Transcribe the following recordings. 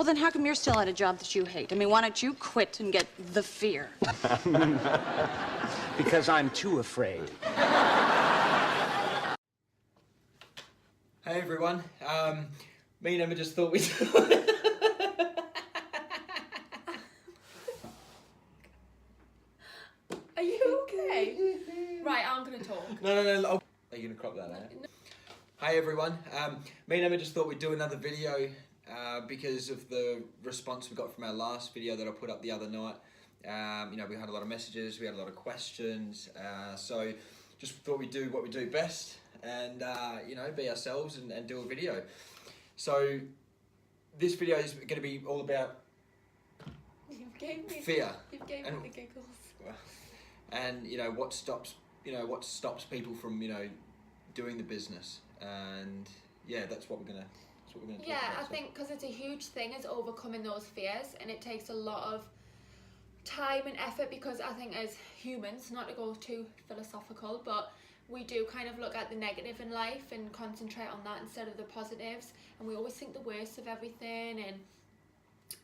Well, then how come you're still at a job that you hate? I mean, why don't you quit and get the fear? Because I'm too afraid. Hey everyone, me and Emma just thought we'd... Are you okay? Right, I'm gonna talk. No. Oh, are you gonna crop that out? No. Hey everyone, me and Emma just thought we'd do another video because of the response we got from our last video that I put up the other night. You know, we had a lot of messages, we had a lot of questions, so just thought we'd do what we do best and, you know, be ourselves and do a video. So this video is going to be all about fear. You've gave me the giggles. And, you know, what stops people from, you know, doing the business. And yeah, that's what we're gonna talk about. Yeah, I think because it's a huge thing is overcoming those fears, and it takes a lot of time and effort, because I think as humans, not to go too philosophical, but we do kind of look at the negative in life and concentrate on that instead of the positives, and we always think the worst of everything, and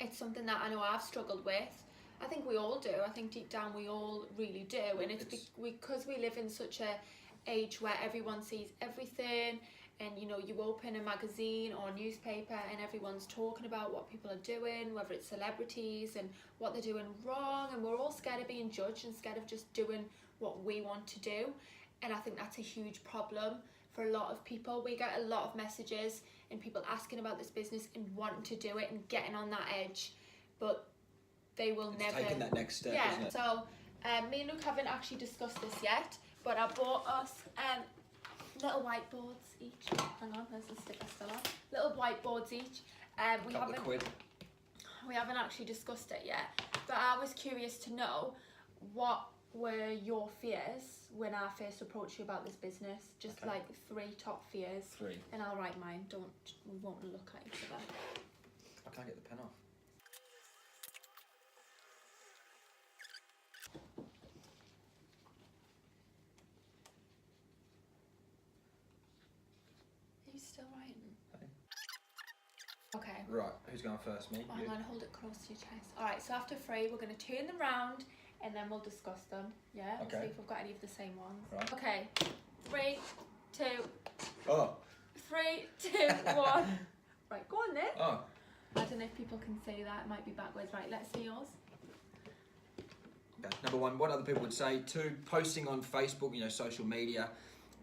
it's something that I know I've struggled with. I think we all do. I think deep down we all really do, and it's because we live in such a age where everyone sees everything, and you know, you open a magazine or a newspaper and everyone's talking about what people are doing, whether it's celebrities and what they're doing wrong, and we're all scared of being judged and scared of just doing what we want to do. And I think that's a huge problem for a lot of people. We get a lot of messages and people asking about this business and wanting to do it and getting on that edge, but they will never taking that next step, yeah, isn't it? So me and Luke haven't actually discussed this yet, but I bought us little whiteboards each. Hang on, there's the sticker still on. Little whiteboards each. We haven't actually discussed it yet, but I was curious to know, what were your fears when I first approached you about this business? Just like 3 top fears. 3. And I'll write mine. We won't look at each other. I can't get the pen off. Are you still writing? Okay. Right, who's going first? Me? I'm going to hold it close to your chest. Alright, so after 3, we're going to turn them round and then we'll discuss them. Yeah? Okay. See if we've got any of the same ones. Right. Okay. 3, 2, Oh. 3, 2, 1. Right, go on then. Oh. I don't know if people can see that. It might be backwards. Right, let's see yours. Okay. Number 1, what other people would say. 2, posting on Facebook, you know, social media,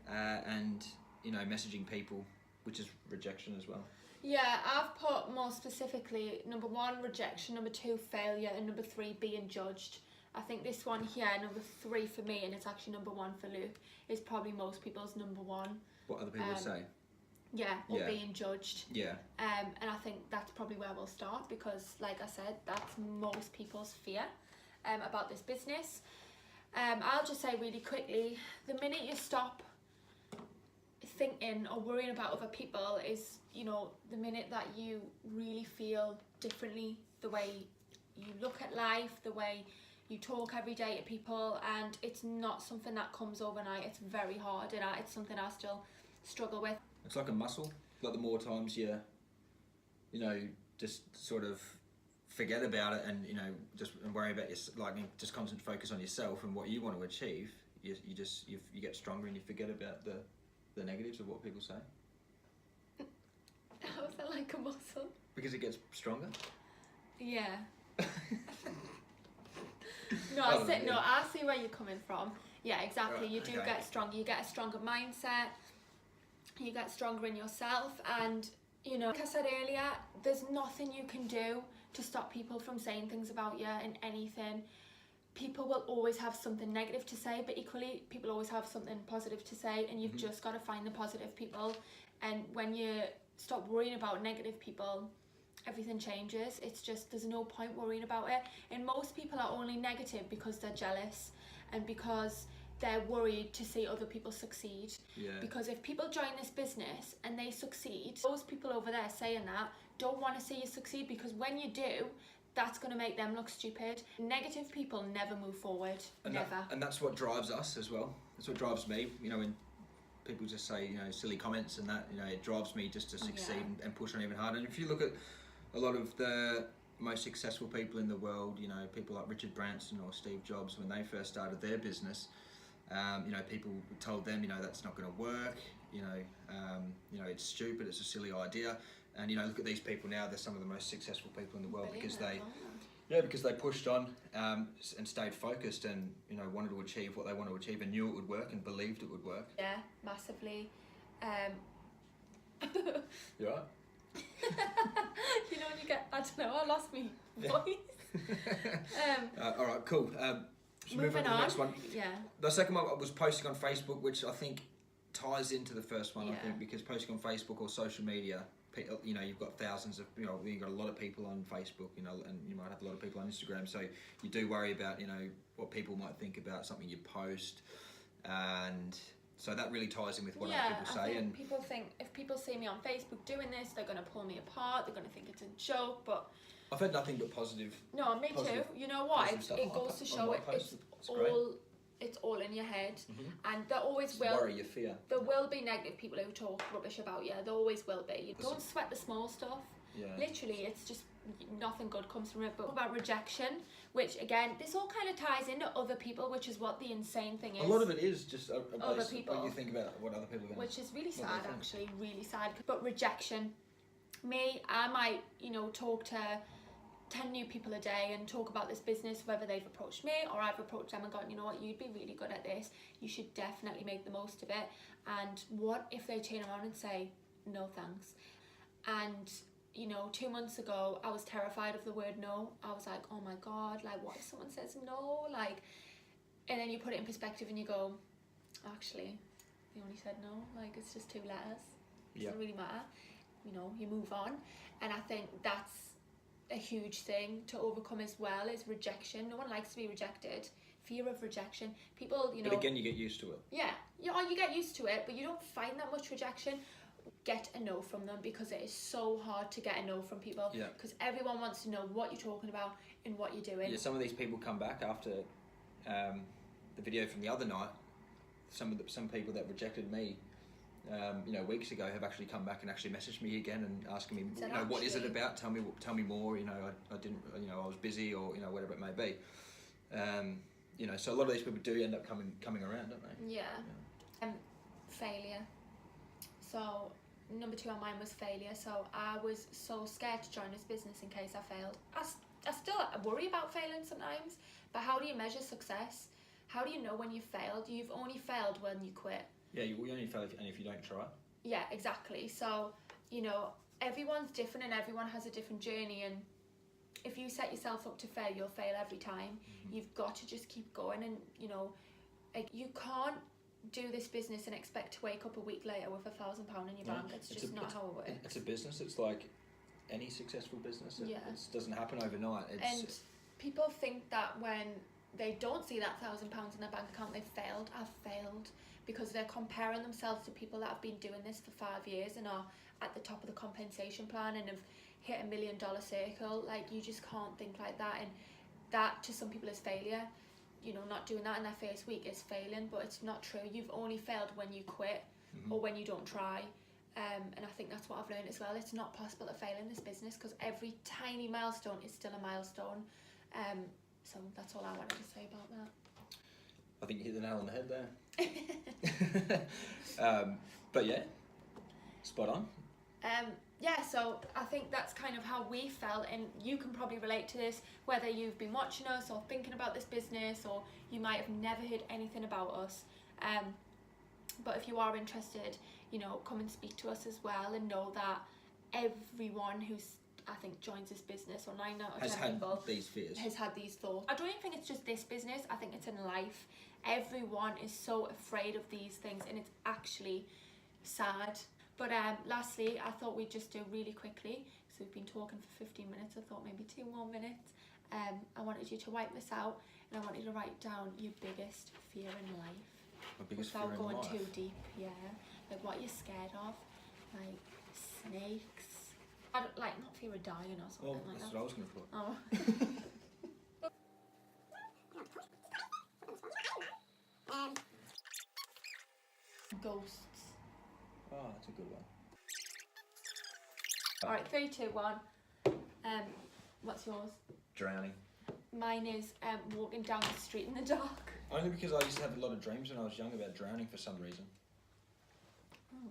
and, you know, messaging people, which is rejection as well. Yeah, I've put more specifically, number 1, rejection, number 2, failure, and number 3, being judged. I think this one here, number 3 for me, and it's actually number 1 for Luke, is probably most people's number 1. What other people would say? Yeah, or Yeah. being judged. Yeah. And I think that's probably where we'll start, because like I said, that's most people's fear about this business. I'll just say really quickly, the minute you stop thinking or worrying about other people is, you know, the minute that you really feel differently, the way you look at life, the way you talk every day to people, and it's not something that comes overnight. It's very hard, and it's something I still struggle with. It's like a muscle. Like the more times you know, just sort of forget about it and, you know, just worry about your, like, just constantly focus on yourself and what you want to achieve, you get stronger and you forget about the negatives of what people say. How is that like a muscle? Because it gets stronger. Yeah. I see where you're coming from. Yeah, exactly. Right, You do okay. get stronger. You get a stronger mindset. You get stronger in yourself, and you know, like I said earlier, there's nothing you can do to stop people from saying things about you and anything. People will always have something negative to say, but equally, people always have something positive to say, and you've just got to find the positive people. And when you stop worrying about negative people, everything changes. It's just, there's no point worrying about it. And most people are only negative because they're jealous and because they're worried to see other people succeed. Yeah. Because if people join this business and they succeed, those people over there saying that don't want to see you succeed, because when you do, that's going to make them look stupid. Negative people never move forward. And never. And that's what drives us as well. That's what drives me. You know, when people just say, you know, silly comments and that, you know, it drives me just to succeed and push on even harder. And if you look at a lot of the most successful people in the world, you know, people like Richard Branson or Steve Jobs, when they first started their business, you know, people told them, you know, that's not going to work. You know, it's stupid. It's a silly idea. And you know, look at these people now. They're some of the most successful people in the world because they pushed on and stayed focused, and you know, wanted to achieve what they wanted to achieve, and knew it would work and believed it would work. Yeah, massively. You right? You know when you get, I don't know, I lost my voice. All right, cool. Should we move on to the next one? Yeah. The second one was posting on Facebook, which I think ties into the first one. Yeah. I think because posting on Facebook or social media, you know, you've got thousands of, you know, you've got a lot of people on Facebook, you know, and you might have a lot of people on Instagram. So you do worry about, you know, what people might think about something you post, and so that really ties in with what other people say. I think And people think if people see me on Facebook doing this, they're going to pull me apart. They're going to think it's a joke, but I've had nothing but positive. no, me too. You know what? It goes to show it's all in your head, and there always will. Worry, your fear. There will be negative people who talk rubbish about you. There always will be. You don't sweat the small stuff. Yeah. Literally, it's just nothing good comes from it. But about rejection, which again, this all kind of ties into other people, which is what the insane thing is. A lot of it is just Other people. when you think about what other people are going to. Which is really what they sad, think. actually, really sad. But rejection, I might, you know, talk to 10 new people a day and talk about this business, whether they've approached me or I've approached them and gone, you know what, you'd be really good at this, you should definitely make the most of it. And what if they turn around and say no thanks? And you know, 2 months ago I was terrified of the word no. I was like, oh my god, like what if someone says no, like, and then you put it in perspective and you go, actually they only said no, like it's just 2 letters. It doesn't really matter, you know, you move on. And I think that's a huge thing to overcome as well, is rejection. No one likes to be rejected. Fear of rejection. People, you know. But again, you get used to it. Yeah, you get used to it, but you don't find that much rejection. Get a no from them, because it is so hard to get a no from people. Yeah. Because everyone wants to know what you're talking about and what you're doing. Yeah, some of these people come back after the video from the other night. Some people that rejected me, you know, weeks ago, have actually come back and actually messaged me again and asking me, you know, what is it about? Tell me more. You know, I didn't, you know, I was busy, or you know, whatever it may be. You know, so a lot of these people do end up coming around, don't they? Yeah. Failure. So number 2 on mine was failure. So I was so scared to join this business in case I failed. I still worry about failing sometimes, but how do you measure success? How do you know when you failed? You've only failed when you quit. Yeah, we only fail if you don't try. Yeah, exactly. So, you know, everyone's different and everyone has a different journey, and if you set yourself up to fail, you'll fail every time. You've got to just keep going, and you know, like, you can't do this business and expect to wake up a week later with £1,000 in your bank. It's just not how it works. It's a business. It's like any successful business. It doesn't happen overnight. And people think that when they don't see that £1,000 in their bank account, they've failed. I've failed because they're comparing themselves to people that have been doing this for 5 years and are at the top of the compensation plan and have hit $1 million circle. Like, you just can't think like that, and that to some people is failure. You know, not doing that in their first week is failing, but it's not true. You've only failed when you quit or when you don't try. And I think that's what I've learned as well. It's not possible to fail in this business because every tiny milestone is still a milestone. So that's all I wanted to say about that. I think you hit the nail on the head there. But yeah, spot on. Yeah, so I think that's kind of how we felt, and you can probably relate to this, whether you've been watching us or thinking about this business, or you might have never heard anything about us. But if you are interested, you know, come and speak to us as well, and know that everyone who's, I think, joins this business, or 9 out of 10 people, these fears, has had these thoughts. I don't even think it's just this business, I think it's in life. Everyone is so afraid of these things, and it's actually sad. But lastly, I thought we'd just do really quickly, so we've been talking for 15 minutes, I thought maybe 2 more minutes. I wanted you to wipe this out, and I want you to write down your biggest fear in life. My biggest without fear in going life? too deep, yeah. Like what you're scared of, like snakes. I don't, like, not fear of dying or something like that's that. what I was going to put. Oh. Ghosts. Oh, that's a good one. Alright, 3, 2, 1. What's yours? Drowning. Mine is walking down the street in the dark. Only because I used to have a lot of dreams when I was young about drowning for some reason. Oh.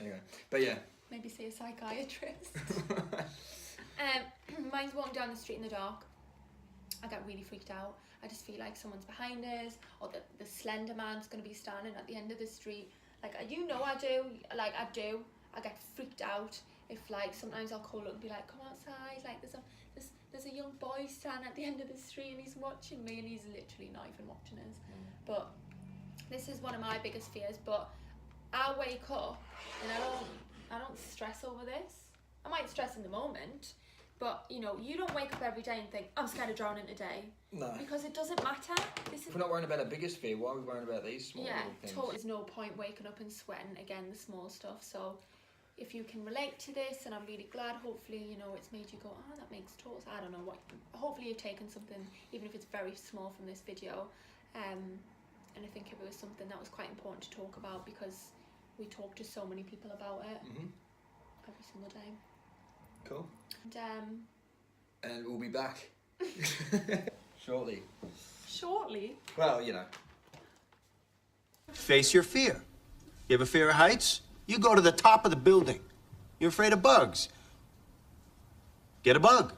Anyway, but yeah. Maybe see a psychiatrist. Mine's walking down the street in the dark. I get really freaked out. I just feel like someone's behind us, or the Slender Man's going to be standing at the end of the street. Like, you know I do. Like, I do. I get freaked out if, like, sometimes I'll call up and be like, come outside. Like, there's a young boy standing at the end of the street and he's watching me, and he's literally not even watching us. But this is one of my biggest fears. But I wake up and I don't stress over this. I might stress in the moment, but you know, you don't wake up every day and think, I'm scared of drowning today. No. Because it doesn't matter. If we're not worrying about our biggest fear, why are we worrying about these small little things? Totally. There's no point waking up and sweating, again, the small stuff. So if you can relate to this, and I'm really glad, hopefully, you know, it's made you go, oh, that makes total sense. I don't know what, hopefully you've taken something, even if it's very small, from this video. And I think it was something that was quite important to talk about, because we talk to so many people about it every single day. Cool. And we'll be back shortly. Shortly? Well, you know. Face your fear. You have a fear of heights? You go to the top of the building. You're afraid of bugs. Get a bug.